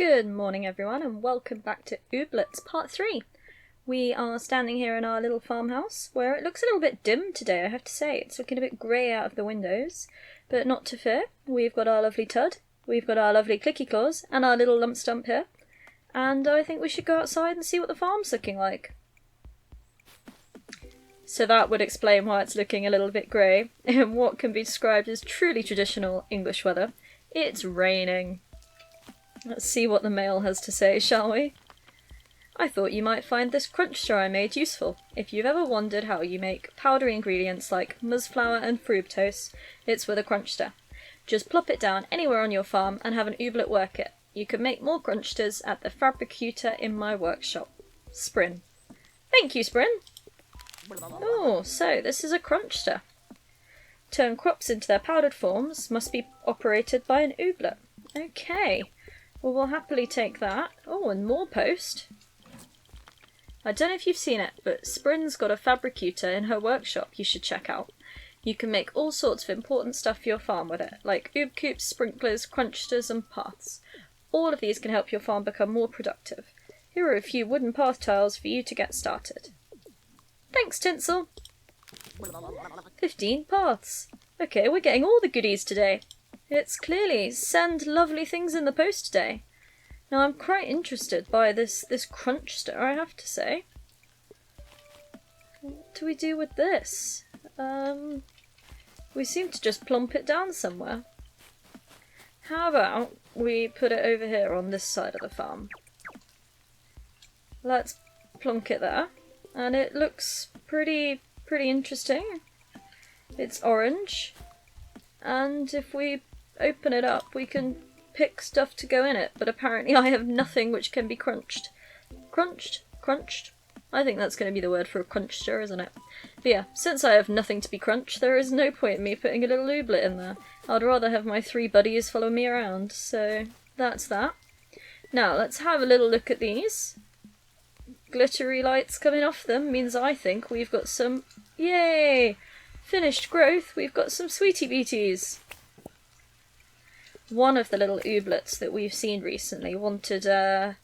Good morning everyone and welcome back to Ooblets Part 3. We are standing here in our little farmhouse where it looks a little bit dim today, I have to say. It's looking a bit grey out of the windows, but not to fear. We've got our lovely Tud, we've got our lovely Clicky Claws and our little Lump Stump here. And I think we should go outside and see what the farm's looking like. So that would explain why it's looking a little bit grey in what can be described as truly traditional English weather. It's raining. Let's see what the male has to say, shall we? I thought you might find this crunch jar I made useful. If you've ever wondered how you make powdery ingredients like muzz flour and fructose, it's with a crunchster. Just plop it down anywhere on your farm and have an ooblet work it. You can make more crunchters at the fabricator in my workshop. Sprin. Thank you, Sprin. Oh, so this is a crunchster. Turn crops into their powdered forms must be operated by an ooblet. Okay. Well, we'll happily take that. Oh, and more post. I don't know if you've seen it, but Sprin's got a fabricator in her workshop you should check out. You can make all sorts of important stuff for your farm with it, like oob coops, sprinklers, crunchters and paths. All of these can help your farm become more productive. Here are a few wooden path tiles for you to get started. Thanks, Tinsel! 15 paths. Okay, we're getting all the goodies today. It's clearly send lovely things in the post today. Now I'm quite interested by this crunchster, I have to say. What do we do with this? We seem to just plump it down somewhere. How about we put it over here on this side of the farm? Let's plonk it there. And it looks pretty interesting. It's orange. And if we open it up, we can pick stuff to go in it, but apparently I have nothing which can be crunched. Crunched? I think that's going to be the word for a crunchster, isn't it? But yeah, since I have nothing to be crunched, there is no point in me putting a little ooblet in there. I'd rather have my 3 buddies follow me around, so that's that. Now, let's have a little look at these. Glittery lights coming off them means I think we've got some... Yay! Finished growth, we've got some sweetie beaties. One of the little ooblets that we've seen recently wanted to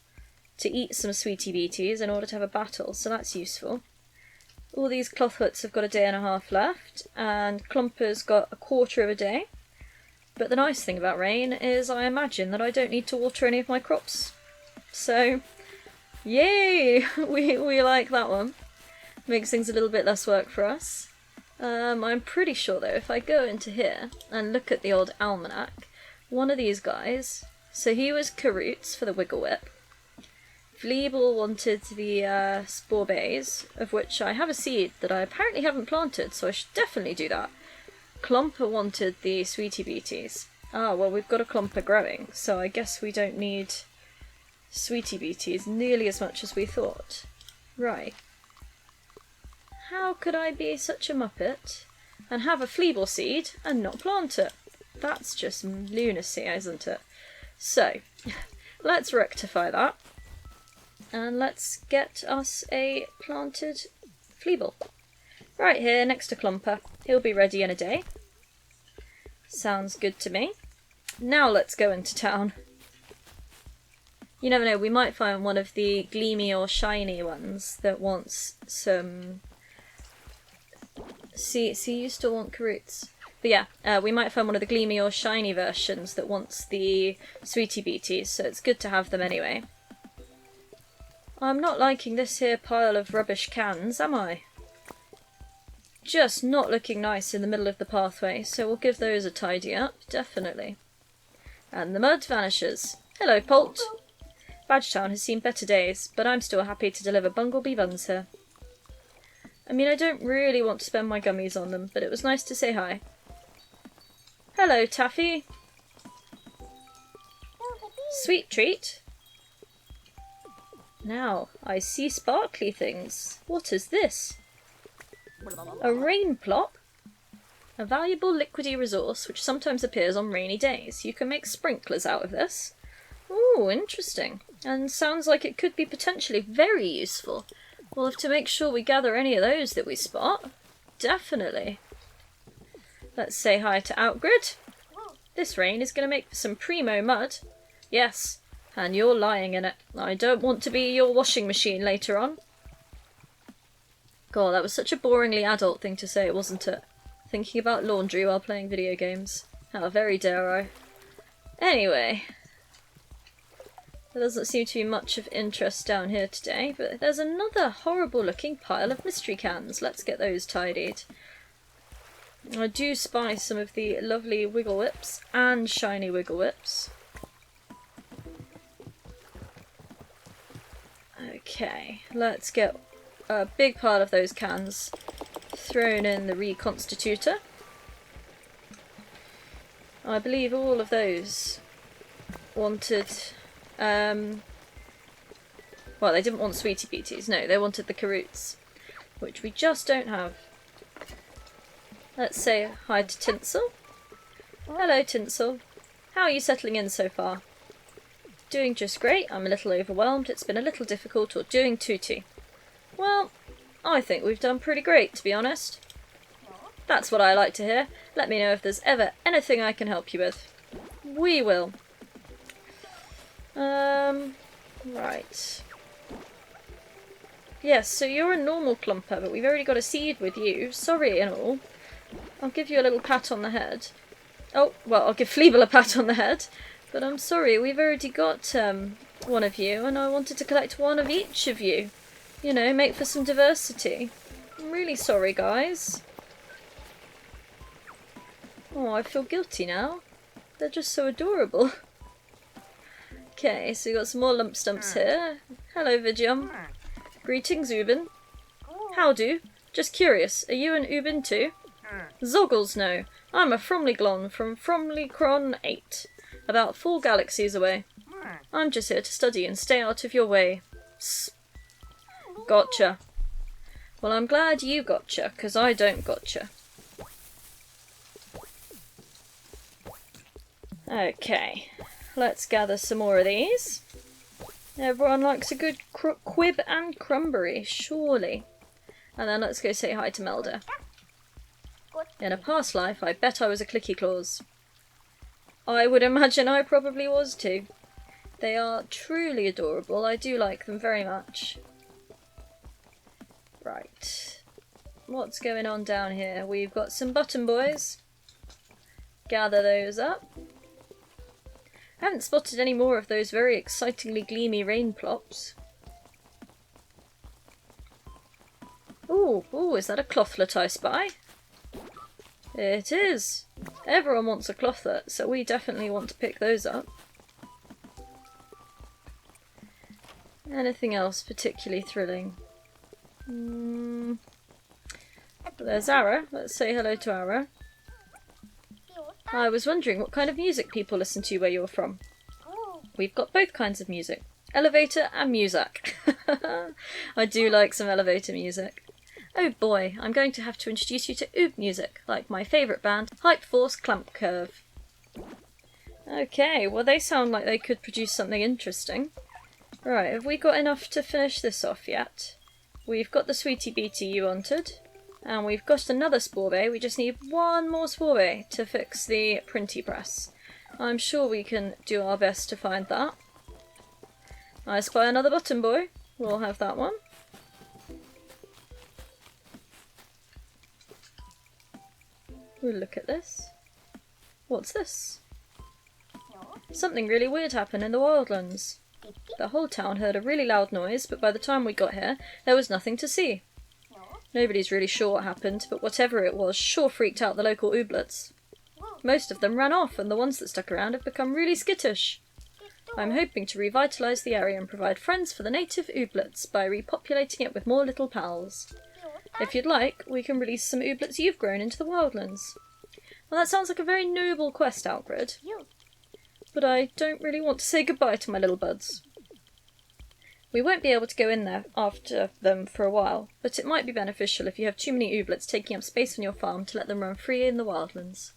eat some sweetie beaties in order to have a battle, so that's useful. All these cloth huts have got a day and a half left, and Clumper's got a quarter of a day. But the nice thing about rain is I imagine that I don't need to water any of my crops. So, yay! we like that one. Makes things a little bit less work for us. I'm pretty sure though, if I go into here and look at the old almanac, one of these guys, so he was Caroots for the Wiggle Whip. Fleeble wanted the spore bays, of which I have a seed that I apparently haven't planted, so I should definitely do that. Clomper wanted the sweetie beaties. Ah, well we've got a Clomper growing, so I guess we don't need sweetie beaties nearly as much as we thought. Right. How could I be such a muppet and have a Fleeble seed and not plant it? That's just lunacy, isn't it? So, let's rectify that. And let's get us a planted Fleeble. Right here, next to Clumper. He'll be ready in a day. Sounds good to me. Now let's go into town. You never know, we might find one of the gleamy or shiny ones that wants some... See, you still want Caroots. But yeah, we might find one of the gleamy or shiny versions that wants the sweetie beaties, so it's good to have them anyway. I'm not liking this here pile of rubbish cans, am I? Just not looking nice in the middle of the pathway, so we'll give those a tidy up, definitely. And the mud vanishes. Hello, Polt! Badgetown has seen better days, but I'm still happy to deliver Bunglebee buns here. I mean, I don't really want to spend my gummies on them, but it was nice to say hi. Hello, Taffy. Sweet treat. Now, I see sparkly things. What is this? A rain plop? A valuable liquidy resource which sometimes appears on rainy days. You can make sprinklers out of this. Ooh, interesting. And sounds like it could be potentially very useful. We'll have to make sure we gather any of those that we spot. Definitely. Let's say hi to Outgrid. This rain is going to make for some primo mud. Yes, And you're lying in it. I don't want to be your washing machine later on. God, that was such a boringly adult thing to say, wasn't it? Thinking about laundry while playing video games. How very dare I. Anyway. There doesn't seem to be much of interest down here today, but there's another horrible looking pile of mystery cans. Let's get those tidied. I do spy some of the lovely Wiggle Whips and shiny Wiggle Whips. Okay, let's get a big pile of those cans thrown in the reconstitutor. I believe all of those wanted, well, they didn't want Sweetie Beaties, no, they wanted the Karoots, which we just don't have. Let's say hi to Tinsel. Hello Tinsel, how are you settling in so far? Doing just great, I'm a little overwhelmed, it's been a little difficult, or doing tutti. Well, I think we've done pretty great, to be honest. That's what I like to hear. Let me know if there's ever anything I can help you with. We will. Right. Yes, so you're a normal clumper, but we've already got a seed with you. Sorry and all. I'll give you a little pat on the head. Oh, well, I'll give Fleeble a pat on the head. But I'm sorry, we've already got one of you, and I wanted to collect one of each of you. You know, make for some diversity. I'm really sorry, guys. Oh, I feel guilty now. They're just so adorable. Okay, so we've got some more lump stumps here. Hello, Vigium. Greetings, Ubin. How do? Just curious, are you an Ubin too? Zoggles no. I'm a Fromlyglon from Fromlycron 8. About 4 galaxies away. I'm just here to study and stay out of your way. Psst. Gotcha. Well, I'm glad you gotcha, because I don't gotcha. Okay, let's gather some more of these. Everyone likes a good quib and crumbery, surely. And then let's go say hi to Melda. In a past life, I bet I was a Clicky Claus. I would imagine I probably was too. They are truly adorable. I do like them very much. Right. What's going on down here? We've got some button boys. Gather those up. I haven't spotted any more of those very excitingly gleamy rain plops. Ooh, is that a clothlet I spy? It is. Everyone wants a clothlet, so we definitely want to pick those up. Anything else particularly thrilling? There's Ara. Let's say hello to Ara. I was wondering what kind of music people listen to where you're from. We've got both kinds of music. Elevator and music. I do like some elevator music. Oh boy, I'm going to have to introduce you to Oob music, like my favourite band, Hype Force Clamp Curve. Okay, well they sound like they could produce something interesting. Right, have we got enough to finish this off yet? We've got the Sweetie Beatie you wanted. And we've got another spore bay. We just need one more spore bay to fix the printy press. I'm sure we can do our best to find that. I spy another button boy. We'll have that one. Ooh, look at this. What's this? Something really weird happened in the wildlands. The whole town heard a really loud noise, but by the time we got here, there was nothing to see. Nobody's really sure what happened, but whatever it was sure freaked out the local Ooblets. Most of them ran off, and the ones that stuck around have become really skittish. I'm hoping to revitalise the area and provide friends for the native Ooblets by repopulating it with more little pals. If you'd like, we can release some Ooblets you've grown into the wildlands. Well, that sounds like a very noble quest, Algrid. But I don't really want to say goodbye to my little buds. We won't be able to go in there after them for a while, but it might be beneficial if you have too many Ooblets taking up space on your farm to let them run free in the wildlands.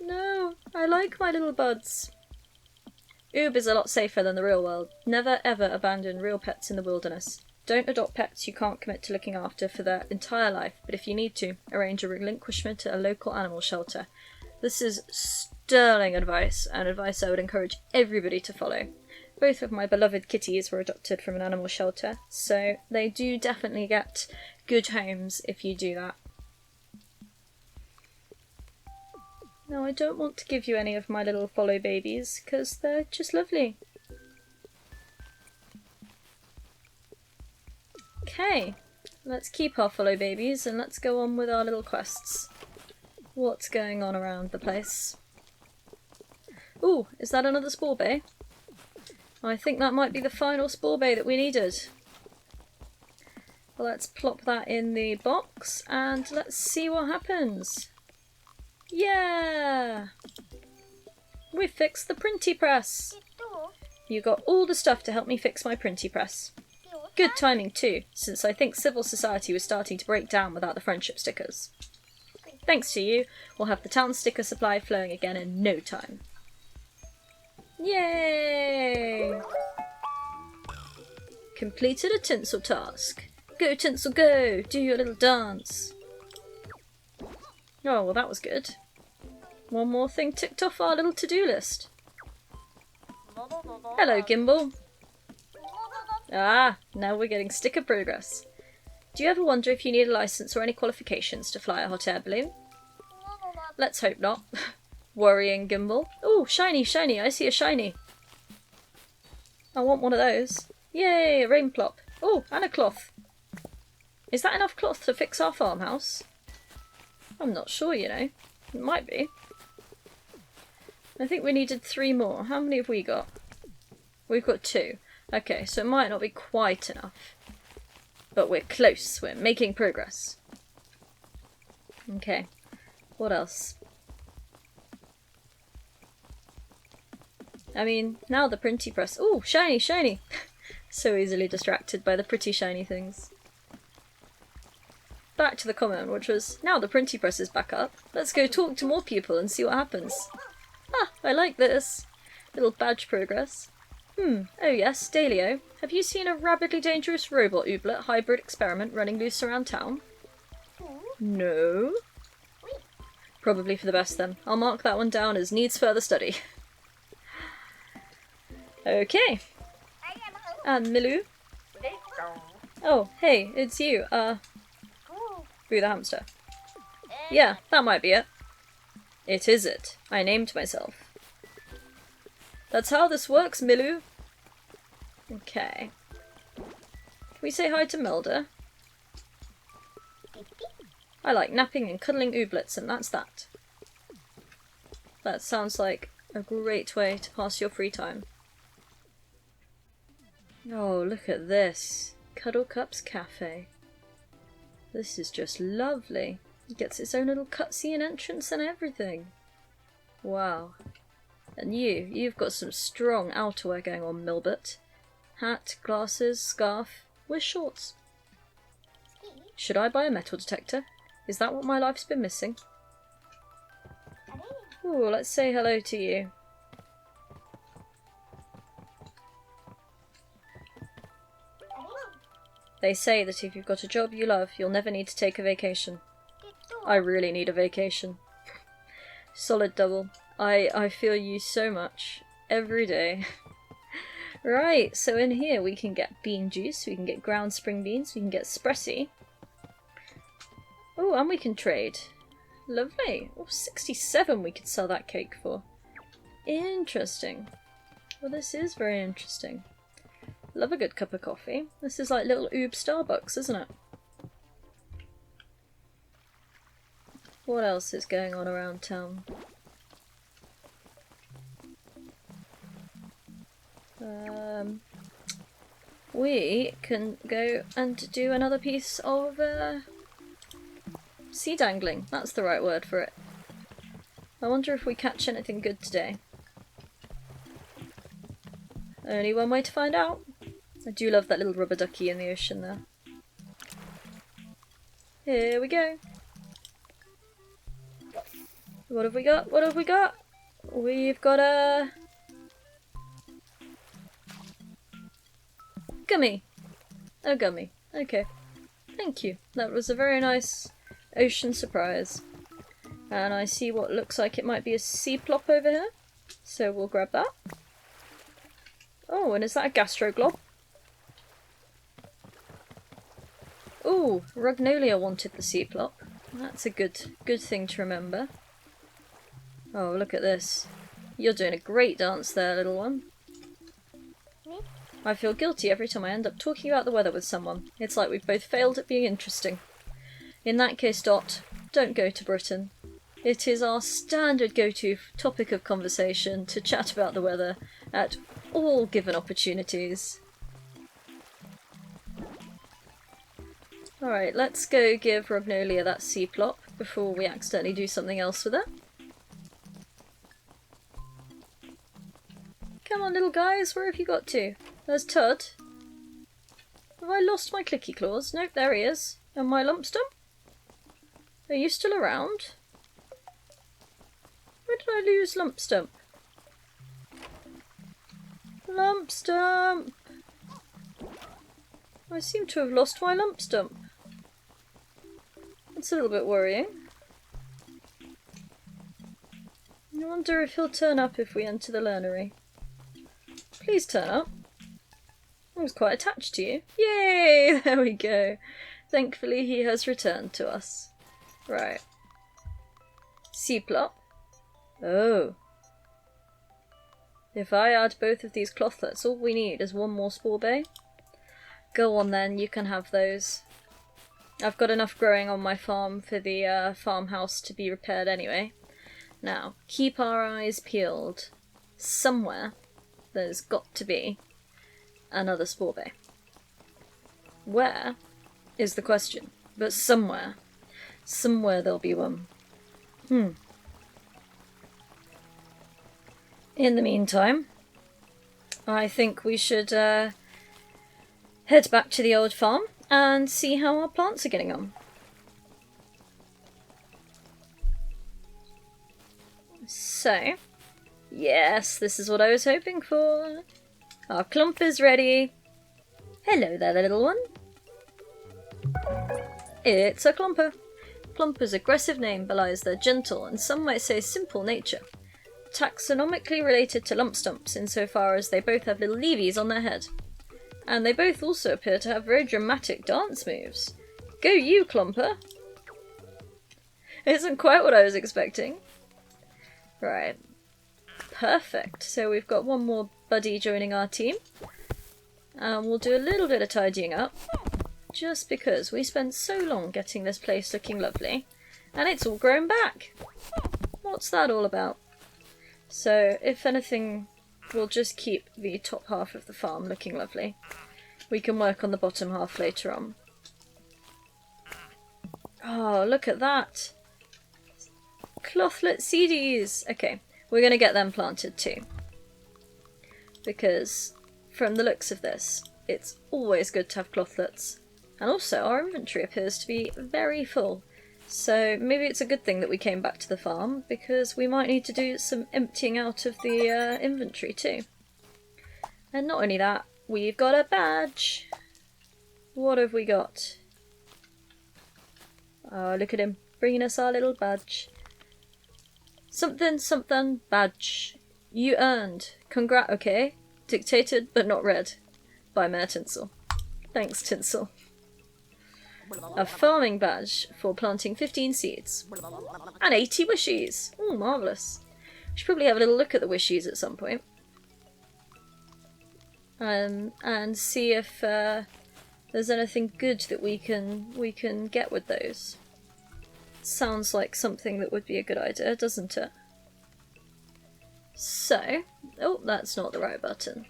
No, I like my little buds. Oob is a lot safer than the real world. Never ever abandon real pets in the wilderness. Don't adopt pets you can't commit to looking after for their entire life, but if you need to, arrange a relinquishment to a local animal shelter. This is sterling advice, and advice I would encourage everybody to follow. Both of my beloved kitties were adopted from an animal shelter, so they do definitely get good homes if you do that. No, I don't want to give you any of my little follow babies, because they're just lovely. Okay, let's keep our follow babies and let's go on with our little quests. What's going on around the place? Ooh, is that another spore bay? I think that might be the final spore bay that we needed. Well, let's plop that in the box and let's see what happens. Yeah! We fixed the printy press! You got all the stuff to help me fix my printy press. Good timing too, since I think civil society was starting to break down without the friendship stickers. Thanks to you, we'll have the town sticker supply flowing again in no time. Yay! Completed a tinsel task. Go tinsel go! Do your little dance! Oh, well that was good. One more thing ticked off our little to-do list. Hello, Gimbal. Ah, now we're getting sticker progress. Do you ever wonder if you need a license or any qualifications to fly a hot air balloon? Let's hope not. Worrying Gimbal. Oh, shiny, shiny, I see a shiny. I want one of those. Yay, a rain plop. Oh, and a cloth. Is that enough cloth to fix our farmhouse? I'm not sure, you know. It might be. I think we needed 3 more. How many have we got? We've got 2. Okay, so it might not be quite enough. But we're close. We're making progress. Okay. What else? I mean, now the printy press. Ooh, shiny, shiny! So easily distracted by the pretty shiny things. Back to the comment, which was, now the printy press is back up. Let's go talk to more people and see what happens. Ah, I like this. Little badge progress. Oh yes, Dalio. Have you seen a rabidly dangerous robot Ooblet hybrid experiment running loose around town? No? Probably for the best then. I'll mark that one down as needs further study. Okay. And Milou? Oh, hey, it's you. Boo the hamster. Yeah, that might be it. It is it. I named myself. That's how this works, Milou. Okay. Can we say hi to Melda? I like napping and cuddling Ooblets, and that's that. That sounds like a great way to pass your free time. Oh, look at this. Cuddle Cup's Cafe. This is just lovely. It gets its own little cutscene entrance and everything. Wow. And you've got some strong outerwear going on, Milbert. Hat, glasses, scarf. Where's shorts? Should I buy a metal detector? Is that what my life's been missing? Ooh, let's say hello to you. They say that if you've got a job you love, you'll never need to take a vacation. I really need a vacation. Solid double. I feel you so much. Every day. Right, so in here we can get bean juice, we can get ground spring beans, we can get espresso. Oh, and we can trade. Lovely. Oh, 67 we could sell that cake for. Interesting. Well, this is very interesting. Love a good cup of coffee. This is like little Oob Starbucks, isn't it? What else is going on around town? We can go and do another piece of sea dangling. That's the right word for it. I wonder if we catch anything good today. Only one way to find out. I do love that little rubber ducky in the ocean there. Here we go. What have we got? What have we got? We've got a... gummy. A gummy. Okay. Thank you. That was a very nice ocean surprise. And I see what looks like it might be a sea plop over here. So we'll grab that. Oh, Oh, and is that a gastroglob? Ooh, Rugnolia wanted the sea plop. That's a good thing to remember. Oh, look at this. You're doing a great dance there, little one. I feel guilty every time I end up talking about the weather with someone. It's like we've both failed at being interesting. In that case, Dot, don't go to Britain. It is our standard go-to topic of conversation to chat about the weather at all given opportunities. Alright, let's go give Rugnolia that sea plop before we accidentally do something else with it. Come on, little guys, where have you got to? There's Tud. Have I lost my clicky claws? Nope, there he is. And my lump stump? Are you still around? Where did I lose Lump Stump? Lump Stump! I seem to have lost my Lump Stump. That's a little bit worrying. I wonder if he'll turn up if we enter the learnery. Please turn up. I was quite attached to you. Yay! There we go. Thankfully he has returned to us. Right. Sea plop. Oh. If I add both of these clothlets, all we need is one more spore bay. Go on then, you can have those. I've got enough growing on my farm for the farmhouse to be repaired anyway. Now, keep our eyes peeled. Somewhere there's got to be another spore bay. Where is the question, but somewhere there'll be one. In the meantime, I think we should head back to the old farm and see how our plants are getting on. So, yes, this is what I was hoping for. Our clump is ready. Hello there, little one. It's a clumper. Clumper's aggressive name belies their gentle and some might say simple nature. Taxonomically related to lump stumps insofar as they both have little leavies on their head. And they both also appear to have very dramatic dance moves. Go you, Clumper! Isn't quite what I was expecting. Right. Perfect. So we've got one more buddy joining our team. And we'll do a little bit of tidying up. Just because we spent so long getting this place looking lovely. And it's all grown back. What's that all about? So, if anything, we'll just keep the top half of the farm looking lovely. We can work on the bottom half later on. Oh, look at that! Clothlet seedies! Okay, we're going to get them planted too. Because, from the looks of this, it's always good to have clothlets. And also, our inventory appears to be very full. So maybe it's a good thing that we came back to the farm, because we might need to do some emptying out of the inventory too. And not only that, we've got a badge! What have we got? Oh, look at him, bringing us our little badge. Something, something, badge. You earned. Okay. Dictated, but not read. By Mayor Tinsel. Thanks, Tinsel. A farming badge for planting 15 seeds. And 80 wishies! Oh, marvellous. We should probably have a little look at the wishies at some point. And see if there's anything good that we can get with those. Sounds like something that would be a good idea, doesn't it? So, oh, that's not the right button.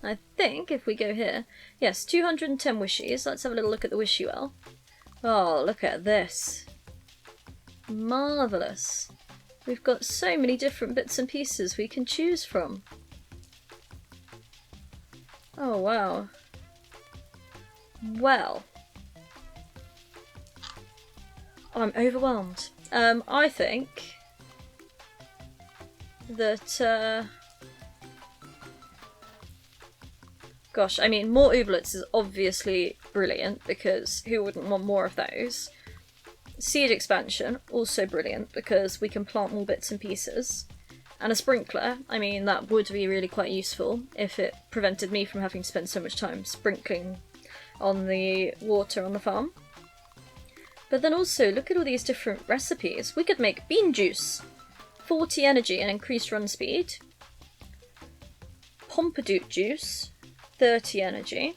I think if we go here, yes, 210 wishies. Let's have a little look at the wishy well. Oh, look at this. Marvellous. We've got so many different bits and pieces we can choose from. Oh, wow. Well. I'm overwhelmed. I think that, gosh, I mean, more Ooblets is obviously brilliant, because who wouldn't want more of those? Seed expansion, also brilliant, because we can plant more bits and pieces. And a sprinkler, I mean, that would be really quite useful if it prevented me from having to spend so much time sprinkling on the water on the farm. But then also, look at all these different recipes. We could make bean juice, 40 energy and increased run speed. Pompadour juice, 30 energy.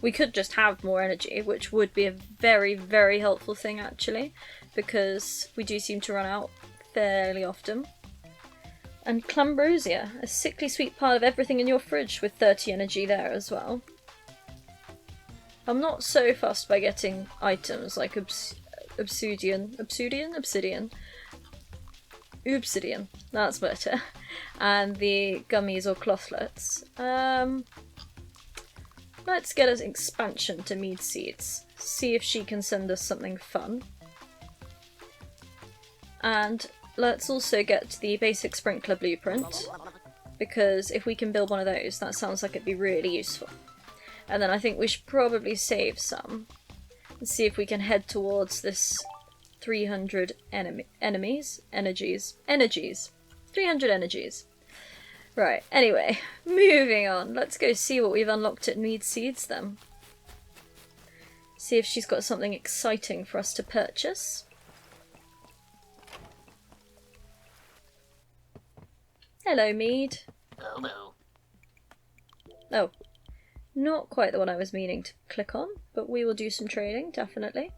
We could just have more energy, which would be a very, very helpful thing actually, because we do seem to run out fairly often. And Clambrosia, a sickly sweet pile of everything in your fridge with 30 energy there as well. I'm not so fussed by getting items like obsidian, that's better, and the gummies or clothlets. Let's get an expansion to Mead Seeds, see if she can send us something fun. And let's also get the basic sprinkler blueprint, because if we can build one of those, that sounds like it'd be really useful. And then I think we should probably save some and see if we can head towards this 300 energies. 300 energies. Right, anyway, moving on. Let's go see what we've unlocked at Mead Seeds then. See if she's got something exciting for us to purchase. Hello, Mead. Hello. Oh, not quite the one I was meaning to click on, but we will do some trading, definitely.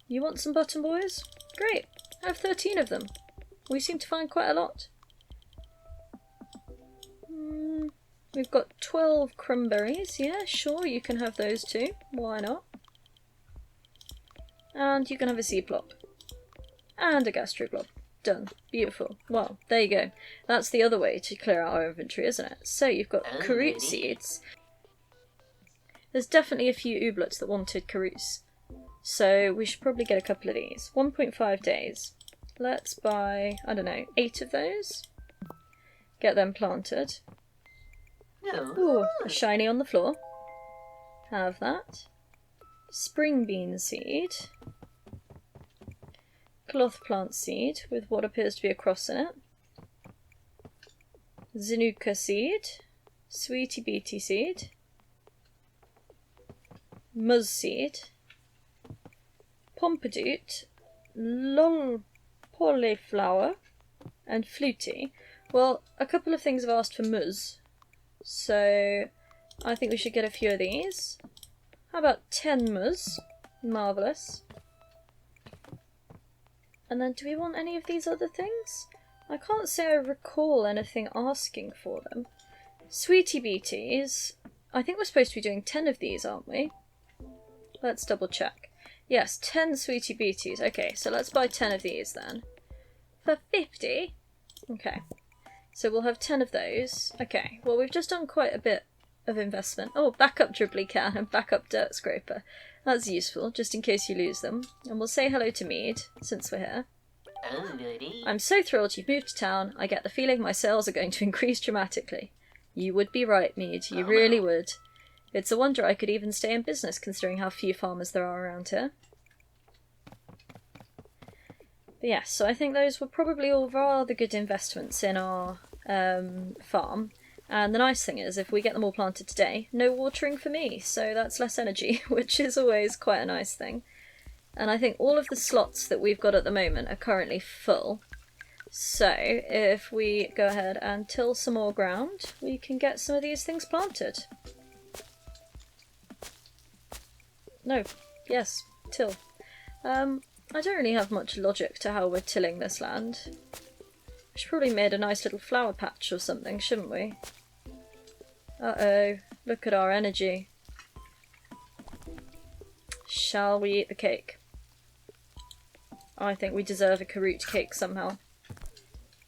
You want some button boys? Great, I have 13 of them. We seem to find quite a lot. We've got 12 crumberries. Yeah, sure, you can have those too. Why not? And you can have a sea plop. And a gastroplop. Done. Beautiful. Well, there you go. That's the other way to clear out our inventory, isn't it? So you've got Karut seeds. There's definitely a few Ooblets that wanted Karuts. So we should probably get a couple of these. 1.5 days. Let's buy, I don't know, 8 of those. Get them planted. Ooh, a shiny on the floor. Have that. Spring bean seed. Cloth plant seed with what appears to be a cross in it. Zinuka seed. Sweetie beetie seed. Muzz seed. Pompadour. Lolpolyflower. And fluty. Well, a couple of things have asked for muzz. So I think we should get a few of these. How about 10 muzz? Marvellous. And then do we want any of these other things? I can't say I recall anything asking for them. Sweetie beaties. I think we're supposed to be doing 10 of these, aren't we? Let's double check. Yes, 10 sweetie beaties. Okay, so let's buy 10 of these then. For 50? Okay. So we'll have 10 of those. Okay, well we've just done quite a bit of investment. Oh, backup dribbly can and backup dirt scraper. That's useful, just in case you lose them. And we'll say hello to Mead, since we're here. I'm so thrilled you've moved to town. I get the feeling my sales are going to increase dramatically. You would be right, Mead. You really would. It's a wonder I could even stay in business, considering how few farmers there are around here. But yes, so I think those were probably all rather good investments in our farm. And the nice thing is, if we get them all planted today, no watering for me, so that's less energy, which is always quite a nice thing. And I think all of the slots that we've got at the moment are currently full. So if we go ahead and till some more ground, we can get some of these things planted. No, yes, till. I don't really have much logic to how we're tilling this land. We should probably made a nice little flower patch or something, shouldn't we? Uh-oh, look at our energy. Shall we eat the cake? I think we deserve a Karut cake somehow.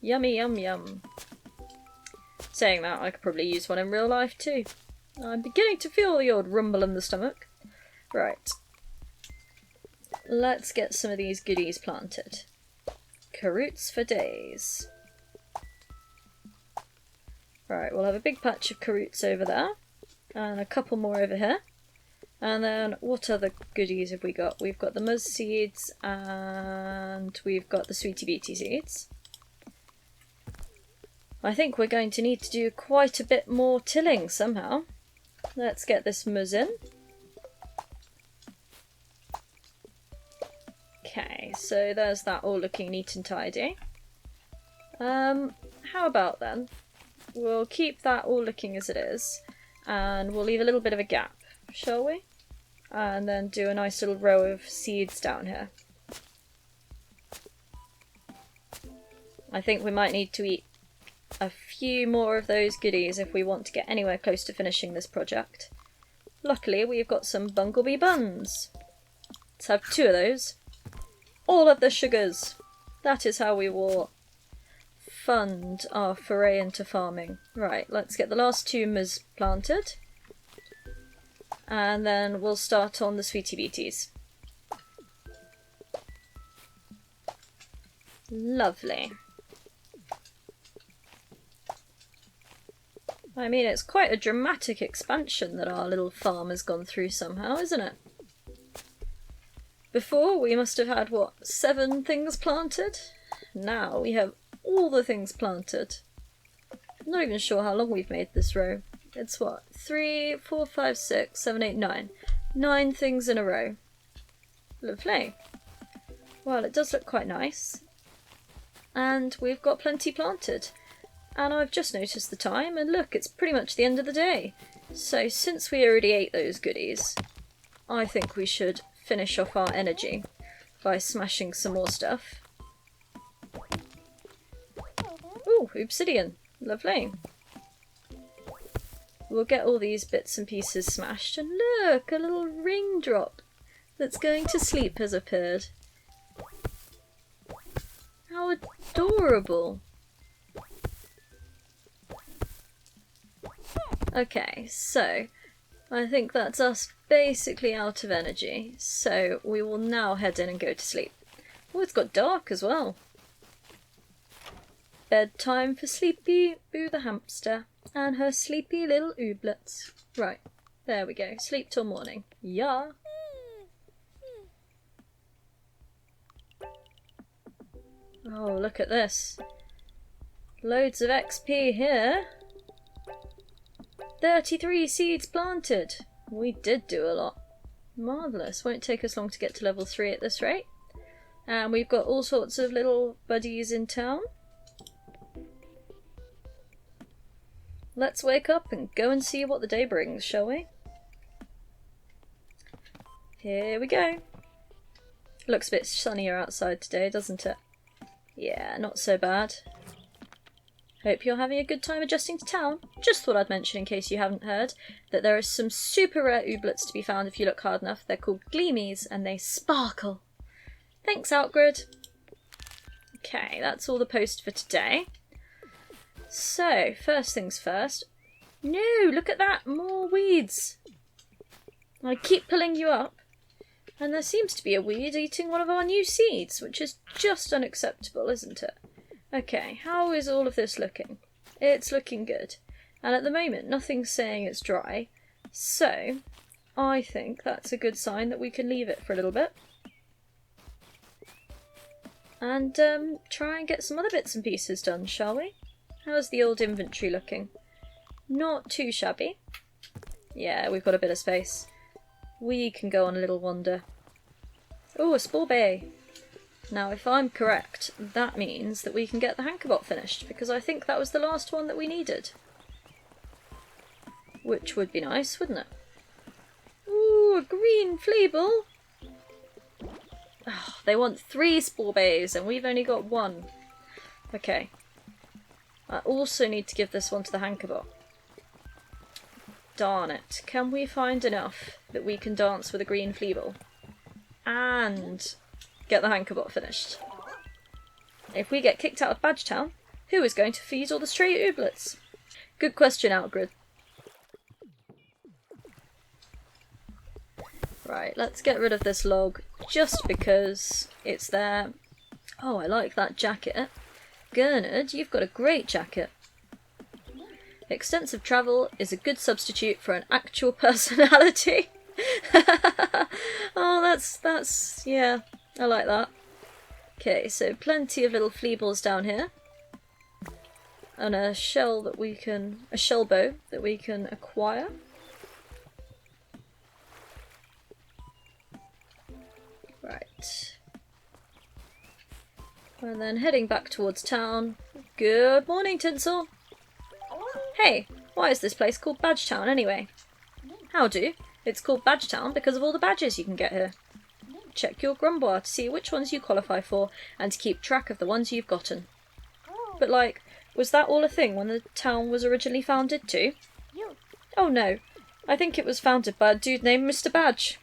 Yummy yum yum. Saying that, I could probably use one in real life too. I'm beginning to feel the old rumble in the stomach. Right. Let's get some of these goodies planted. Karuts for days. Right, we'll have a big patch of Karuts over there. And a couple more over here. And then what other goodies have we got? We've got the muzz seeds and we've got the sweetie beetie seeds. I think we're going to need to do quite a bit more tilling somehow. Let's get this muzz in. Okay, so there's that all looking neat and tidy. How about then? We'll keep that all looking as it is, and we'll leave a little bit of a gap, shall we? And then do a nice little row of seeds down here. I think we might need to eat a few more of those goodies if we want to get anywhere close to finishing this project. Luckily, we've got some bumblebee buns. Let's have 2 of those. All of the sugars. That is how we will fund our foray into farming. Right, let's get the last 2 muzz planted. And then we'll start on the sweetie beeties. Lovely. I mean, it's quite a dramatic expansion that our little farm has gone through somehow, isn't it? Before, we must have had, what, 7 things planted? Now we have all the things planted. I'm not even sure how long we've made this row. It's what, 3, 4, 5, 6, 7, 8, 9. 9 things in a row. Lovely. Well, it does look quite nice. And we've got plenty planted. And I've just noticed the time, and look, it's pretty much the end of the day. So since we already ate those goodies, I think we should finish off our energy by smashing some more stuff. Ooh, obsidian. Lovely. We'll get all these bits and pieces smashed, and look, a little raindrop that's going to sleep has appeared. How adorable. Okay, so I think that's us basically out of energy, so we will now head in and go to sleep. Oh, it's got dark as well. Bedtime for Sleepy Boo the hamster and her sleepy little ooblets. Right, there we go. Sleep till morning. Yeah. Oh, look at this. Loads of XP here. 33 seeds planted. We did do a lot. Marvellous. Won't take us long to get to level 3 at this rate. And we've got all sorts of little buddies in town. Let's wake up and go and see what the day brings, shall we? Here we go. Looks a bit sunnier outside today, doesn't it? Yeah, not so bad. Hope you're having a good time adjusting to town. Just thought I'd mention, in case you haven't heard, that there are some super rare ooblets to be found if you look hard enough. They're called gleamies and they sparkle. Thanks, Outgrid. Okay, that's all the post for today. So, first things first. No, look at that! More weeds! I keep pulling you up, and there seems to be a weed eating one of our new seeds, which is just unacceptable, isn't it? Okay, how is all of this looking? It's looking good. And at the moment, nothing's saying it's dry, so I think that's a good sign that we can leave it for a little bit. And try and get some other bits and pieces done, shall we? How's the old inventory looking? Not too shabby. Yeah, we've got a bit of space. We can go on a little wander. Oh, a spore bay! Now, if I'm correct, that means that we can get the Hankerbot finished, because I think that was the last one that we needed. Which would be nice, wouldn't it? Ooh, a green fleable! Oh, they want 3 spore bays, and we've only got 1. Okay. I also need to give this one to the Hankerbot. Darn it. Can we find enough that we can dance with a green fleable? And get the Hankerbot finished. If we get kicked out of Badgetown, who is going to feed all the stray ooblets? Good question, Outgrid. Right, let's get rid of this log just because it's there. Oh, I like that jacket. Gernard, you've got a great jacket. Extensive travel is a good substitute for an actual personality. Oh, that's, yeah, I like that. Okay, so plenty of little fleebles down here. And a shell bow that we can acquire. Right. And then heading back towards town. Good morning, Tinsel. Hey, why is this place called Badgetown anyway? How do? It's called Badgetown because of all the badges you can get here. Check your grumbar to see which ones you qualify for and to keep track of the ones you've gotten. But like, was that all a thing when the town was originally founded too? Oh no, I think it was founded by a dude named Mr. Badge.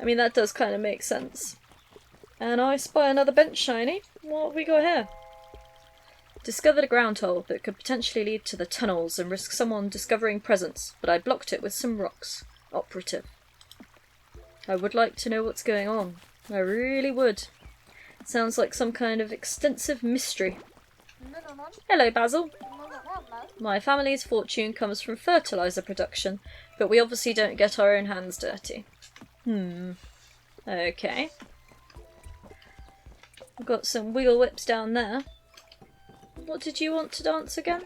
I mean, that does kind of make sense. And I spy another bench shiny. What have we got here? Discovered a ground hole that could potentially lead to the tunnels and risk someone discovering presents, but I blocked it with some rocks. Operative. I would like to know what's going on. I really would. Sounds like some kind of extensive mystery. Hello, Basil. My family's fortune comes from fertiliser production, but we obviously don't get our own hands dirty. Okay. I've got some wiggle whips down there. What did you want to dance again?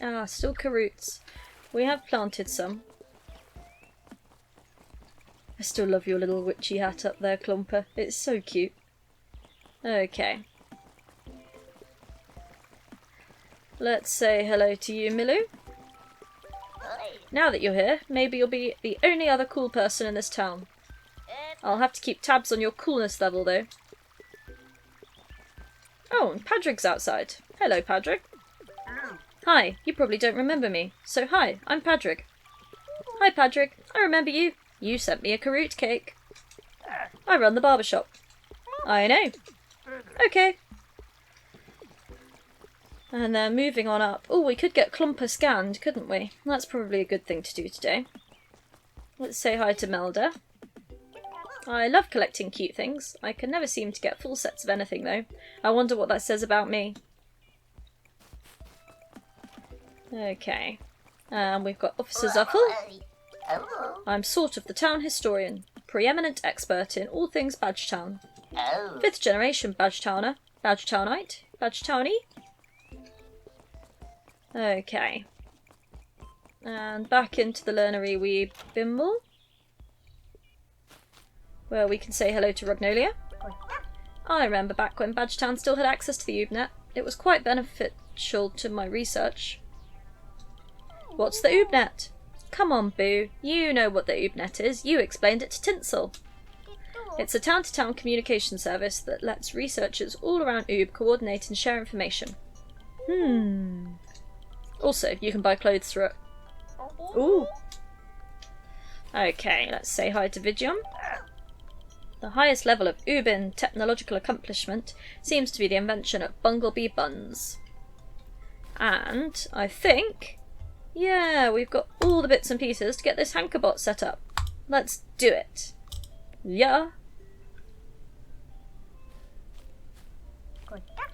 Ah, still caroots. We have planted some. I still love your little witchy hat up there, Clumper. It's so cute. Okay. Let's say hello to you, Milou. Now that you're here, maybe you'll be the only other cool person in this town. I'll have to keep tabs on your coolness level, though. Oh, and Padrig's outside. Hello, Padrig. Hi, you probably don't remember me. So hi, I'm Padrig. Hi, Padrig. I remember you. You sent me a caroot cake. I run the barber shop. I know. Okay. And then moving on up. Oh, we could get Clumper scanned, couldn't we? That's probably a good thing to do today. Let's say hi to Melda. I love collecting cute things. I can never seem to get full sets of anything, though. I wonder what that says about me. Okay. We've got Officer Zuffle. I'm sort of the town historian. Preeminent expert in all things Badgetown. 5th generation Badgetowner. Badgetownite. Badgetownie. Okay. And back into the learnery we bimble. Where we can say hello to Ragnolia. I remember back when Badgetown still had access to the Oobnet. It was quite beneficial to my research. What's the Oobnet? Come on, Boo. You know what the Oobnet is. You explained it to Tinsel. It's a town-to-town communication service that lets researchers all around Oob coordinate and share information. Also, you can buy clothes through it. Ooh. Okay, let's say hi to Vigium. The highest level of Oobin technological accomplishment seems to be the invention of Bunglebee Buns. And I think, yeah, we've got all the bits and pieces to get this Hankerbot set up. Let's do it. Yeah.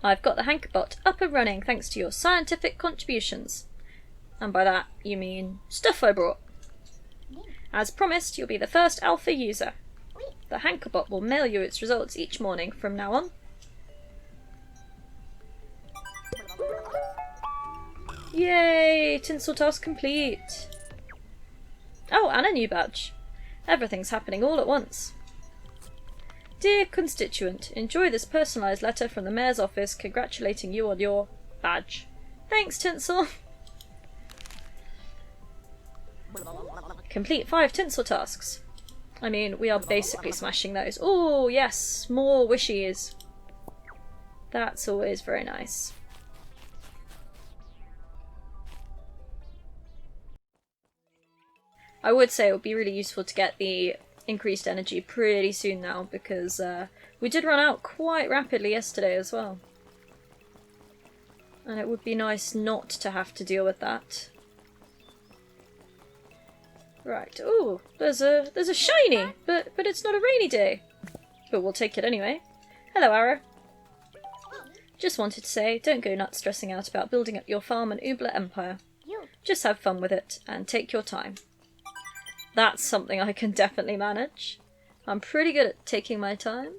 I've got the Hankerbot up and running thanks to your scientific contributions. And by that, you mean stuff I brought. As promised, you'll be the first alpha user. The Hankerbot will mail you its results each morning from now on. Yay! Tinsel task complete! Oh, and a new badge. Everything's happening all at once. Dear constituent, enjoy this personalised letter from the Mayor's office congratulating you on your badge. Thanks, Tinsel! Complete 5 Tinsel tasks. I mean, we are basically smashing those. Oh, yes, more wishies. That's always very nice. I would say it would be really useful to get the increased energy pretty soon now, because we did run out quite rapidly yesterday as well. And it would be nice not to have to deal with that. Right, ooh, there's a shiny, but it's not a rainy day. But we'll take it anyway. Hello, Ara. Just wanted to say, don't go nuts stressing out about building up your farm and Ooblet empire. Just have fun with it, and take your time. That's something I can definitely manage. I'm pretty good at taking my time.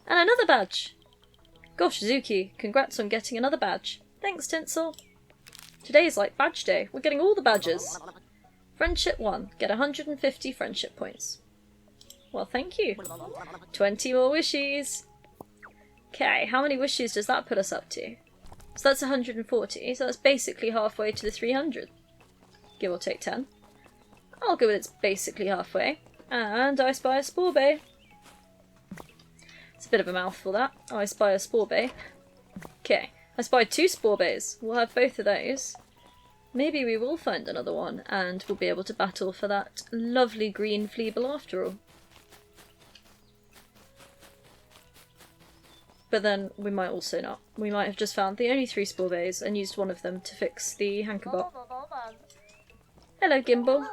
And another badge! Gosh, Zuki, congrats on getting another badge. Thanks, Tinsel. Today's like badge day. We're getting all the badges. Friendship 1. Get 150 friendship points. Well, thank you. 20 more wishies. Okay, how many wishes does that put us up to? So that's 140, so that's basically halfway to the 300. Give or take 10. I'll go with it's basically halfway. And I spy a spore bay. It's a bit of a mouthful, that. I spy a spore bay. Okay, I spied 2 spore bays. We'll have both of those. Maybe we will find another one, and we'll be able to battle for that lovely green fleeble after all. But then we might also not. We might have just found the only 3 spore bays and used one of them to fix the hankerbot. Hello, Gimbal.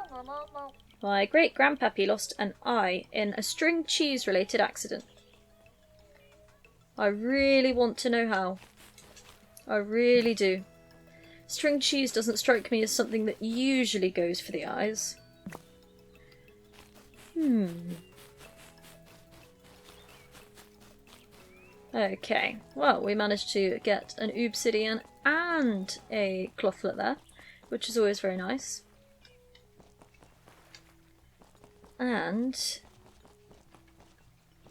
My great-grandpappy lost an eye in a string cheese-related accident. I really want to know how. I really do. String cheese doesn't strike me as something that usually goes for the eyes. Okay, well, we managed to get an obsidian and a clothlet there, which is always very nice. And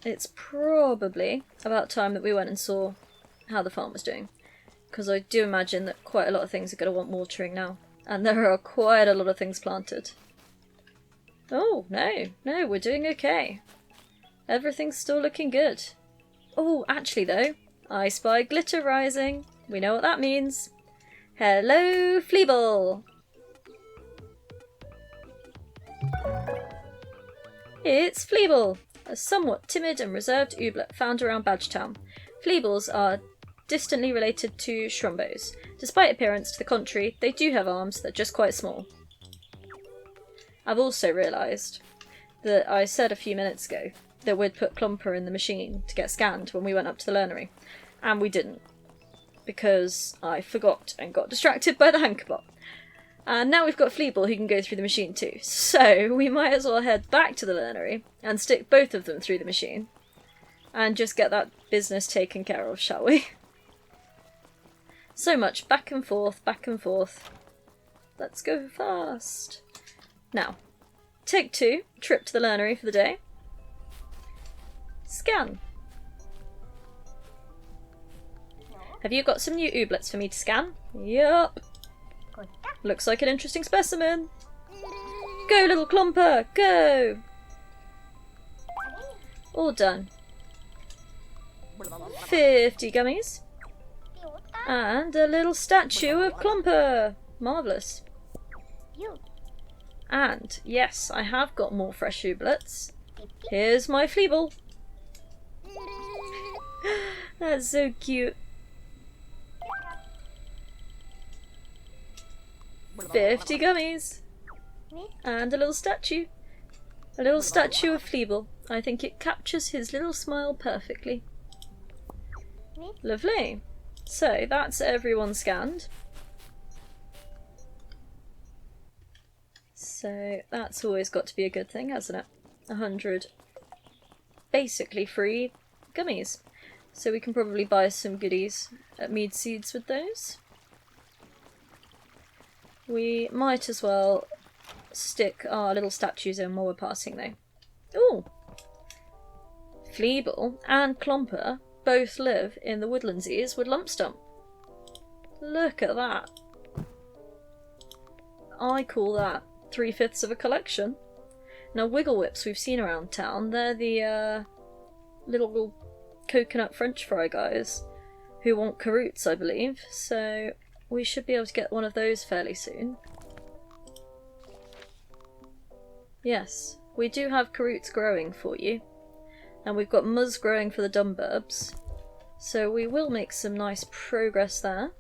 it's probably about time that we went and saw how the farm was doing, because I do imagine that quite a lot of things are going to want watering now, and there are quite a lot of things planted. Oh, no, we're doing okay. Everything's still looking good. Oh, actually though, I spy glitter rising. We know what that means. Hello, Fleeble! It's Fleeble, a somewhat timid and reserved ooblet found around Badgetown. Fleebles are distantly related to Shrumbos. Despite appearance to the contrary, they do have arms that are just quite small. I've also realised that I said a few minutes ago that we'd put Clomper in the machine to get scanned when we went up to the learnery, and we didn't, because I forgot and got distracted by the hankerbot. And now we've got Fleeble who can go through the machine too, so we might as well head back to the learnery and stick both of them through the machine and just get that business taken care of, shall we? So much back and forth, back and forth. Let's go fast. Now, take 2, trip to the learnery for the day. Scan. Have you got some new Ooblets for me to scan? Yup. Looks like an interesting specimen. Go, little Clomper, go! All done. 50 gummies. And a little statue of Clomper. Marvellous. And, yes, I have got more fresh Ooblets. Here's my Fleeble. That's so cute. 50 gummies. And a little statue. A little statue of Fleeble. I think it captures his little smile perfectly. Lovely. So that's everyone scanned. So that's always got to be a good thing, hasn't it? 100 basically free gummies. So we can probably buy some goodies at Mead Seeds with those. We might as well stick our little statues in while we're passing though. Ooh! Fleeble and Clomper both live in the Woodlandsies with Lumpstump. Look at that. I call that 3/5 of a collection. Now Wiggle Whips we've seen around town, they're the little coconut french fry guys who want caroots, I believe, so we should be able to get one of those fairly soon. Yes, we do have caroots growing for you, and we've got muzz growing for the dumburbs, so we will make some nice progress there.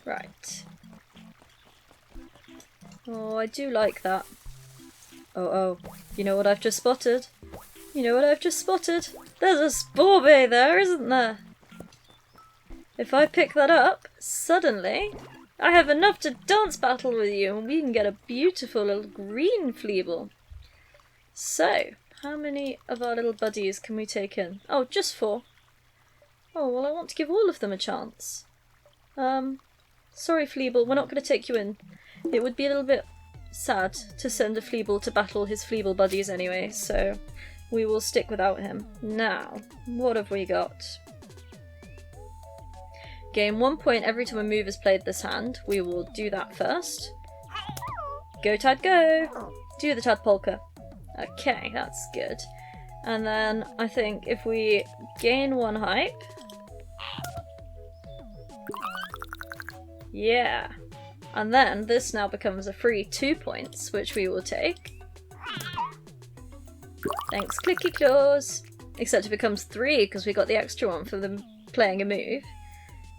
Right. Oh, I do like that. Oh, you know what I've just spotted? You know what I've just spotted? There's a spore bay there, isn't there? If I pick that up, suddenly I have enough to dance battle with you and we can get a beautiful little green Fleeble. So, how many of our little buddies can we take in? Oh, just 4. Oh, well, I want to give all of them a chance. Sorry, Fleeble, we're not going to take you in. It would be a little bit sad to send a Fleeble to battle his Fleeble buddies anyway, so we will stick without him. Now, what have we got? Gain 1 point every time a move is played this hand. We will do that first. Go, Tad, go! Do the Tad Polka. Okay, that's good. And then I think if we gain 1 hype... Yeah. And then this now becomes a free 2 points, which we will take. Thanks, Clicky Claws! Except it becomes 3 because we got the extra one for them playing a move.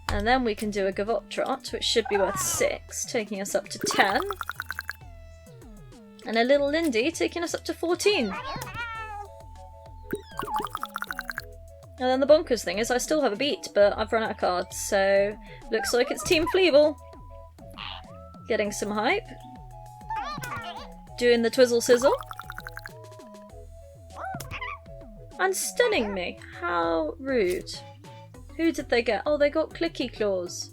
And then we can do a Gavotte Trot, which should be worth 6, taking us up to 10. And a little Lindy, taking us up to 14. And then the bonkers thing is I still have a beat, but I've run out of cards, so looks like it's Team Fleeble. Getting some hype. Doing the Twizzle Sizzle. And stunning me. How rude. Who did they get? Oh, they got Clicky Claws.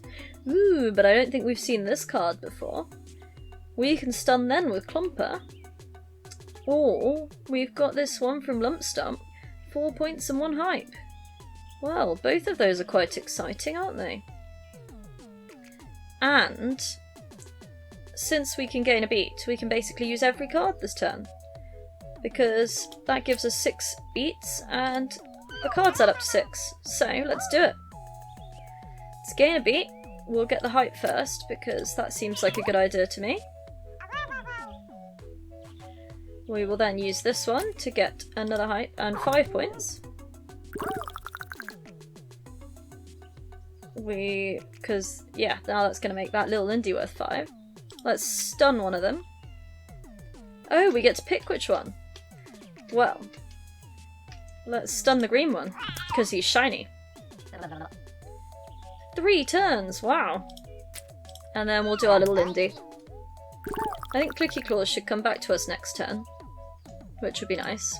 Ooh, but I don't think we've seen this card before. We can stun then with Clomper. Or we've got this one from Lump Stump. 4 points and 1 hype. Well, both of those are quite exciting, aren't they? And since we can gain a beat, we can basically use every card this turn. Because that gives us 6 beats and the cards add up to 6. So let's do it. Let's gain a beat. We'll get the hype first because that seems like a good idea to me. We will then use this one to get another hype and 5 points. Because, yeah, now that's going to make that little Lindy worth 5. Let's stun one of them. Oh, we get to pick which one. Well, let's stun the green one, because he's shiny. 3 turns, wow. And then we'll do our little Lindy. I think Clicky Claws should come back to us next turn, which would be nice.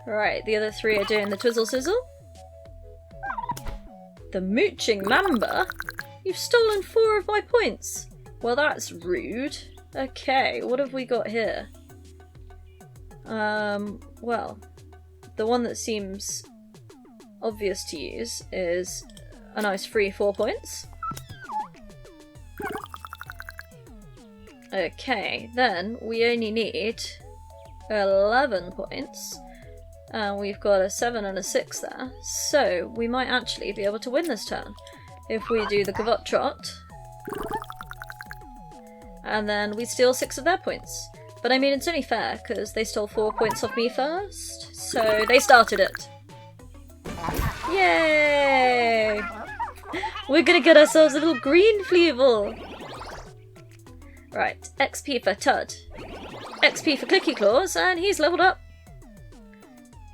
Right, the other 3 are doing the Twizzle Sizzle. The Mooching Mamba? You've stolen 4 of my points! Well, that's rude. Okay, what have we got here? Well, the one that seems obvious to use is a nice free 4 points. Okay, then we only need 11 points. And we've got a 7 and a 6 there. So we might actually be able to win this turn if we do the Gavotte Trot. And then we steal 6 of their points. But I mean, it's only fair, because they stole 4 points off me first. So they started it. Yay! We're gonna get ourselves a little green Fleeble! Right, XP for Tud. XP for Clicky Claws, and he's leveled up!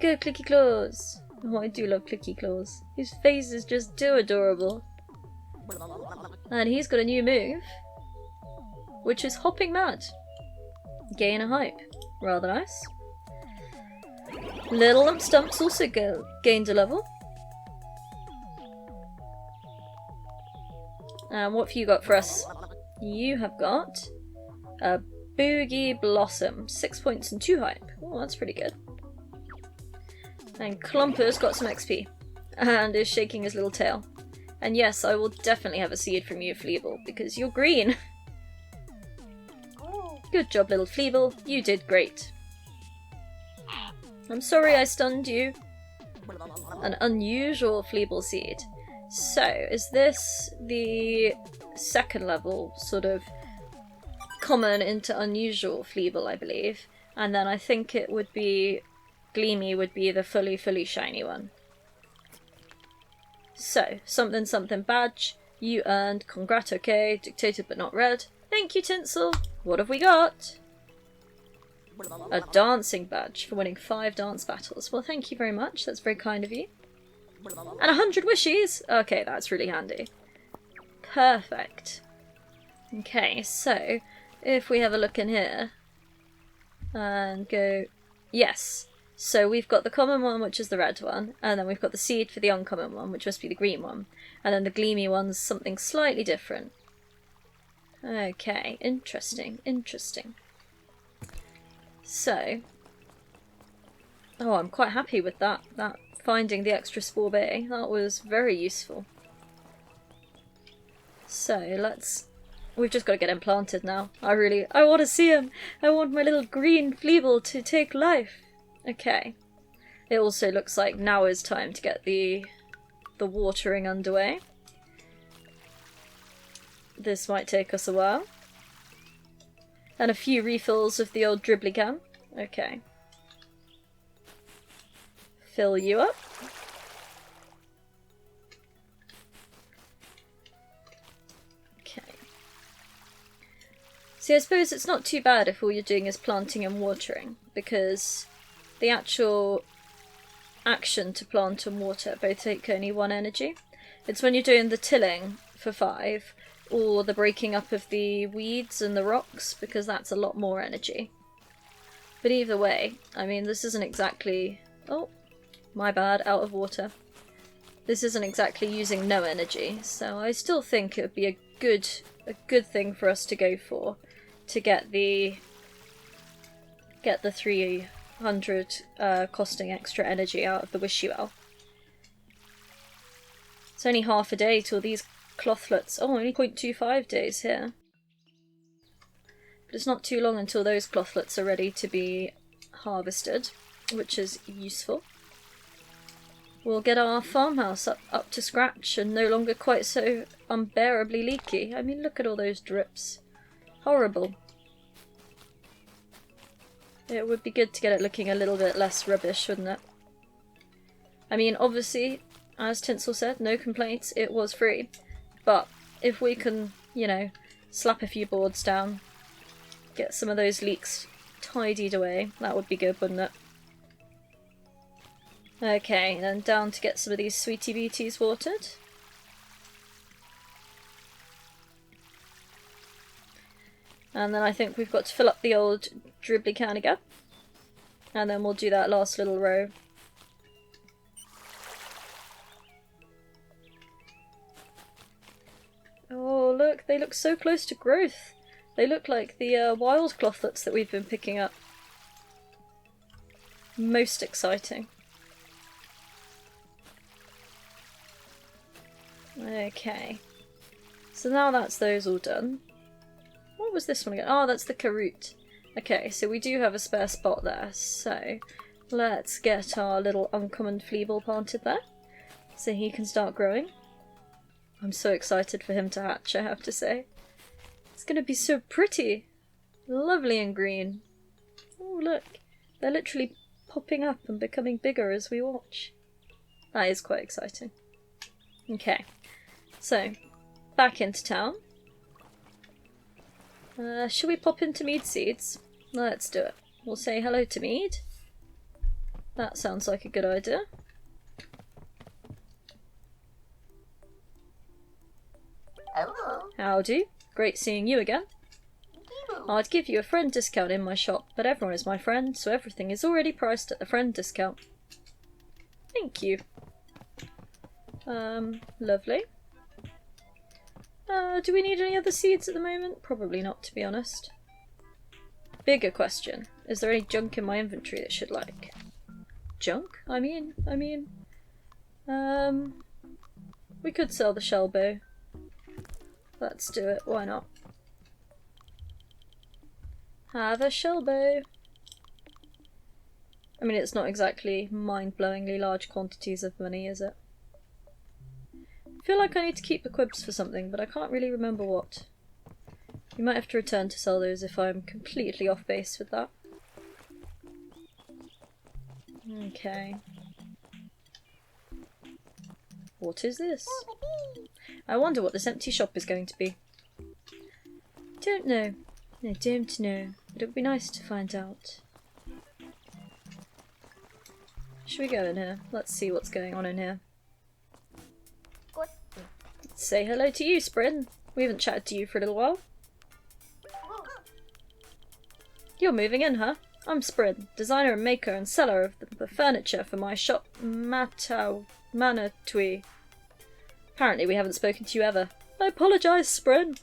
Go Clicky Claws! Oh, I do love Clicky Claws. His face is just too adorable. And he's got a new move, which is Hopping Mad. Gain a hype. Rather nice. Little Lump Stumps also gained a level. And what have you got for us? You have got a Boogie Blossom. 6 points and 2 hype. Oh, that's pretty good. And Clomper's got some XP. And is shaking his little tail. And yes, I will definitely have a seed from you, Fleeble, because you're green. Good job, little Fleeble. You did great. I'm sorry I stunned you. An unusual Fleeble seed. So, is this the second level, sort of common into unusual Fleeble, I believe? And then I think it would be Gleamy would be the fully shiny one. So, something something badge. You earned Congrats, okay, dictated but not read. Thank you, Tinsel. What have we got? A dancing badge for winning 5 dance battles. Well, thank you very much. That's very kind of you. And 100 wishes! Okay, that's really handy. Perfect. Okay, so if we have a look in here and go... Yes. So we've got the common one, which is the red one, and then we've got the seed for the uncommon one, which must be the green one, and then the gleamy one's something slightly different. Okay, interesting, interesting. So, oh, I'm quite happy with that finding the extra spore bay. That was very useful. So we've just got to get him planted now. I want to see him. I want my little green fleeble to take life. Okay. It also looks like now is time to get the watering underway. This might take us a while. And a few refills of the old dribbly can. Okay. Fill you up. Okay. See, I suppose it's not too bad if all you're doing is planting and watering, because the actual action to plant and water both take only 1 energy. It's when you're doing the tilling for 5, or the breaking up of the weeds and the rocks, because that's a lot more energy. But either way, I mean, this isn't exactly... Oh, my bad, out of water. This isn't exactly using no energy, so I still think it would be a good thing for us to go for, to get the 300 costing extra energy out of the wishy well. It's only half a day till these clothlets... Oh, only 0.25 days here. But it's not too long until those clothlets are ready to be harvested, which is useful. We'll get our farmhouse up to scratch and no longer quite so unbearably leaky. I mean, look at all those drips. Horrible. It would be good to get it looking a little bit less rubbish, wouldn't it? I mean, obviously, as Tinsel said, no complaints, it was free. But if we can, you know, slap a few boards down, get some of those leaks tidied away, that would be good, wouldn't it? Okay, then down to get some of these sweetie beaties watered. And then I think we've got to fill up the old dribbly can again. And then we'll do that last little row. Oh look, they look so close to growth. They look like the wild clothlets that we've been picking up. Most exciting. Okay. So now that's those all done. What was this one again? Oh, that's the carrot. Okay, so we do have a spare spot there, so let's get our little uncommon fleeble planted there, so he can start growing. I'm so excited for him to hatch, I have to say. It's gonna be so pretty! Lovely and green. Oh look, they're literally popping up and becoming bigger as we watch. That is quite exciting. Okay, so back into town. Should we pop into Mead Seeds? Let's do it. We'll say hello to Mead. That sounds like a good idea. Hello. Howdy. Great seeing you again. I'd give you a friend discount in my shop, but everyone is my friend, so everything is already priced at the friend discount. Thank you. Lovely. Do we need any other seeds at the moment? Probably not, to be honest. Bigger question. Is there any junk in my inventory that should like... Junk? I mean... We could sell the shell bow. Let's do it, why not? Have a shell bow. I mean, it's not exactly mind-blowingly large quantities of money, is it? I feel like I need to keep the quibs for something, but I can't really remember what. You might have to return to sell those if I'm completely off base with that. Okay. What is this? I wonder what this empty shop is going to be. Don't know. I don't know, but it would be nice to find out. Should we go in here? Let's see what's going on in here. Let's say hello to you, Sprin. We haven't chatted to you for a little while. You're moving in, huh? I'm Sprin, designer and maker and seller of the furniture for my shop Manatui. Apparently we haven't spoken to you ever. I apologise, Sprin.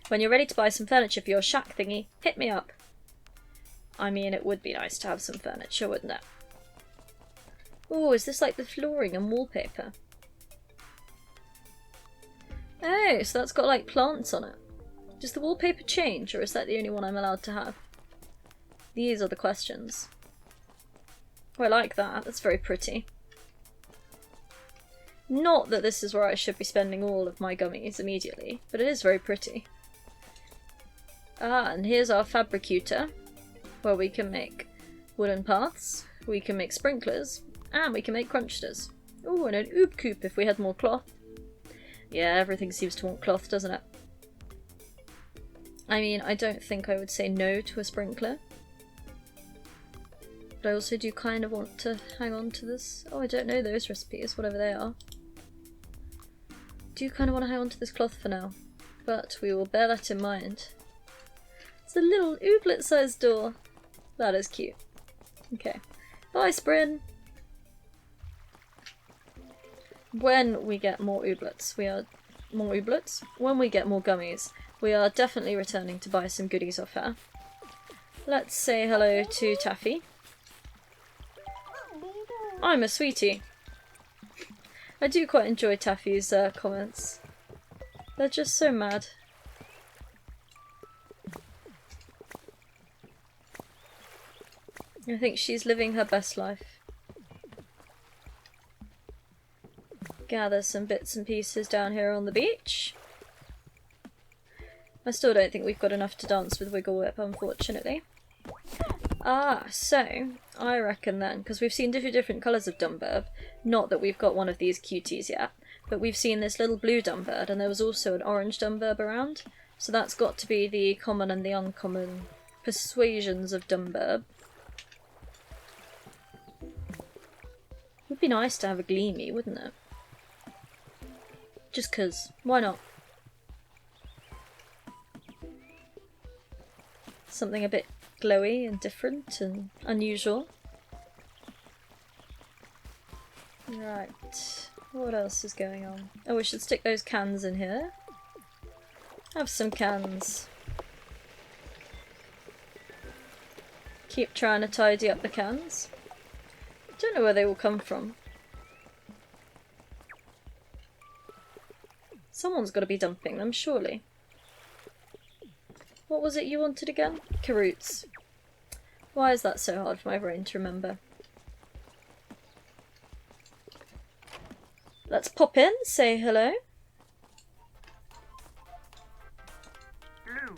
When you're ready to buy some furniture for your shack thingy, hit me up. I mean, it would be nice to have some furniture, wouldn't it? Oh, is this like the flooring and wallpaper? Oh, so that's got like plants on it. Does the wallpaper change, or is that the only one I'm allowed to have? These are the questions. Oh, I like that. That's very pretty. Not that this is where I should be spending all of my gummies immediately, but it is very pretty. Ah, and here's our fabricutor, where we can make wooden paths, we can make sprinklers, and we can make crunchers. Oh, and an oob coop if we had more cloth. Yeah, everything seems to want cloth, doesn't it? I mean, I don't think I would say no to a sprinkler. But I also do kind of want to hang on to this. Oh, I don't know those recipes, whatever they are. Do kind of want to hang on to this cloth for now. But we will bear that in mind. It's a little ooblet-sized door. That is cute. Okay. Bye, Sprin! When we get more ooblets, when we get more gummies, we are definitely returning to buy some goodies off her. Let's say hello to Taffy. I'm a sweetie. I do quite enjoy Taffy's comments. They're just so mad. I think she's living her best life. Gather some bits and pieces down here on the beach. I still don't think we've got enough to dance with Wiggle Whip, unfortunately. Ah, so I reckon then, because we've seen different colours of Dumburb, not that we've got one of these cuties yet, but we've seen this little blue Dumbird, and there was also an orange Dumburb around, so that's got to be the common and the uncommon persuasions of Dumburb. Would be nice to have a Gleamy, wouldn't it? Just 'cause, why not? Something a bit glowy and different and unusual. Right, what else is going on? Oh, we should stick those cans in here. Have some cans. Keep trying to tidy up the cans. Don't know where they will come from. Someone's got to be dumping them, surely. What was it you wanted again? Caroots. Why is that so hard for my brain to remember? Let's pop in, say hello. Hello.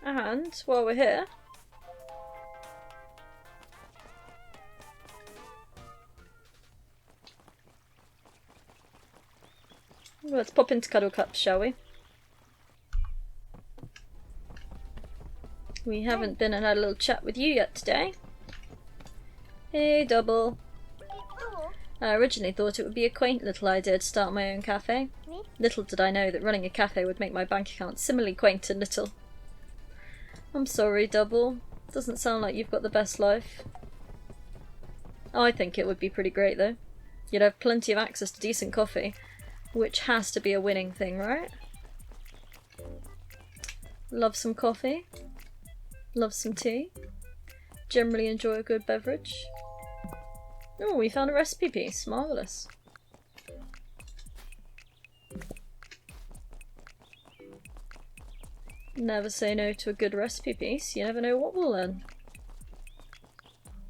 And while we're here, let's pop into Cuddle Cups, shall we? We haven't been and had a little chat with you yet today. Hey, Double. Hello. I originally thought it would be a quaint little idea to start my own cafe. Me? Little did I know that running a cafe would make my bank account similarly quaint and little. I'm sorry, Double. Doesn't sound like you've got the best life. I think it would be pretty great, though. You'd have plenty of access to decent coffee, which has to be a winning thing, right? Love some coffee. Love some tea. Generally enjoy a good beverage. Oh, we found a recipe piece. Marvellous. Never say no to a good recipe piece. You never know what we'll learn.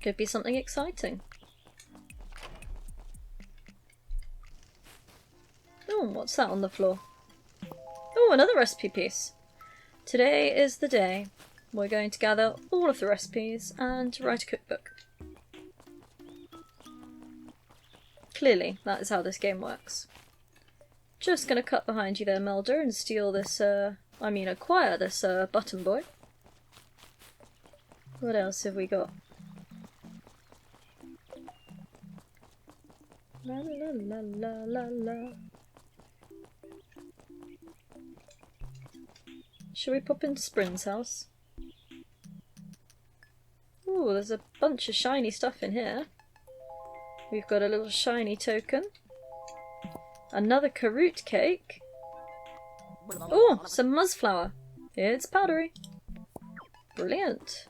Could be something exciting. Oh, what's that on the floor? Oh, another recipe piece. Today is the day. We're going to gather all of the recipes and write a cookbook. Clearly, that is how this game works. Just gonna cut behind you there, Melder, and steal this, acquire this, button boy. What else have we got? La la la la la la. Shall we pop into Sprin's house? Ooh, there's a bunch of shiny stuff in here. We've got a little shiny token. Another carrot cake. Oh, some muzzflower. It's powdery. Brilliant.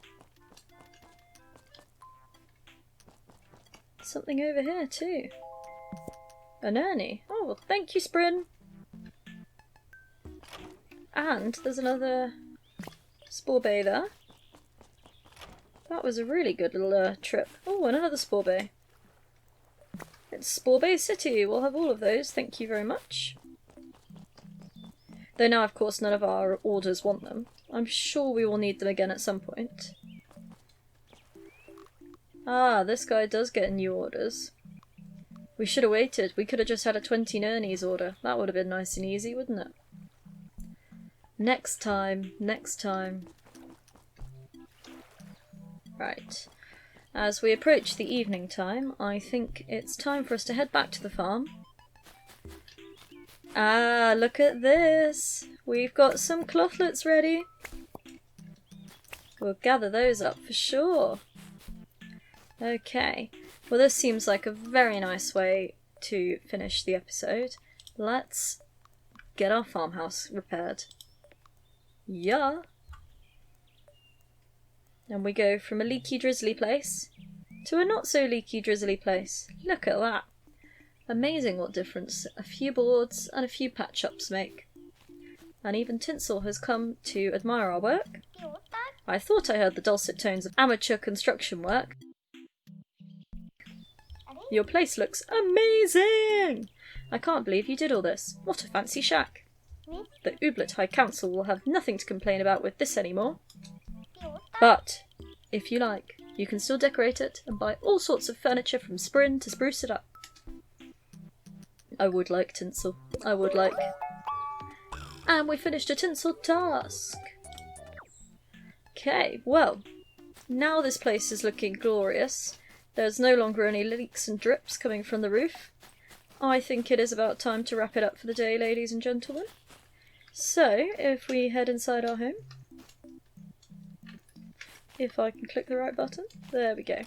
Something over here too. An Ernie. Oh, well, thank you, Sprin. And there's another spore bay there. That was a really good little trip. Oh, and another spore bay. It's Spore Bay City. We'll have all of those. Thank you very much. Though now, of course, none of our orders want them. I'm sure we will need them again at some point. Ah, this guy does get new orders. We should have waited. We could have just had a 20 Nernies order. That would have been nice and easy, wouldn't it? Next time. Next time. Right. As we approach the evening time, I think it's time for us to head back to the farm. Ah, look at this! We've got some clothlets ready. We'll gather those up for sure. Okay, well this seems like a very nice way to finish the episode. Let's get our farmhouse repaired. Yeah! And we go from a leaky drizzly place to a not so leaky drizzly place. Look at that! Amazing what difference a few boards and a few patch-ups make. And even Tinsel has come to admire our work. I thought I heard the dulcet tones of amateur construction work. Your place looks amazing! I can't believe you did all this. What a fancy shack. The Ooblet High Council will have nothing to complain about with this anymore. But, if you like, you can still decorate it and buy all sorts of furniture from Sprin to spruce it up. I would like, Tinsel. I would like. And we finished a Tinsel task! Okay, well, now this place is looking glorious. There's no longer any leaks and drips coming from the roof. I think it is about time to wrap it up for the day, ladies and gentlemen. So, if we head inside our home. If I can click the right button. There we go.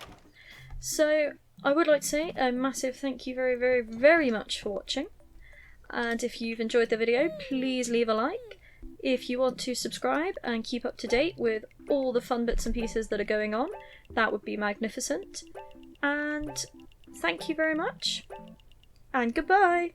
So, I would like to say a massive thank you very, very, very much for watching. And if you've enjoyed the video, please leave a like. If you want to subscribe and keep up to date with all the fun bits and pieces that are going on, that would be magnificent. And thank you very much. And goodbye!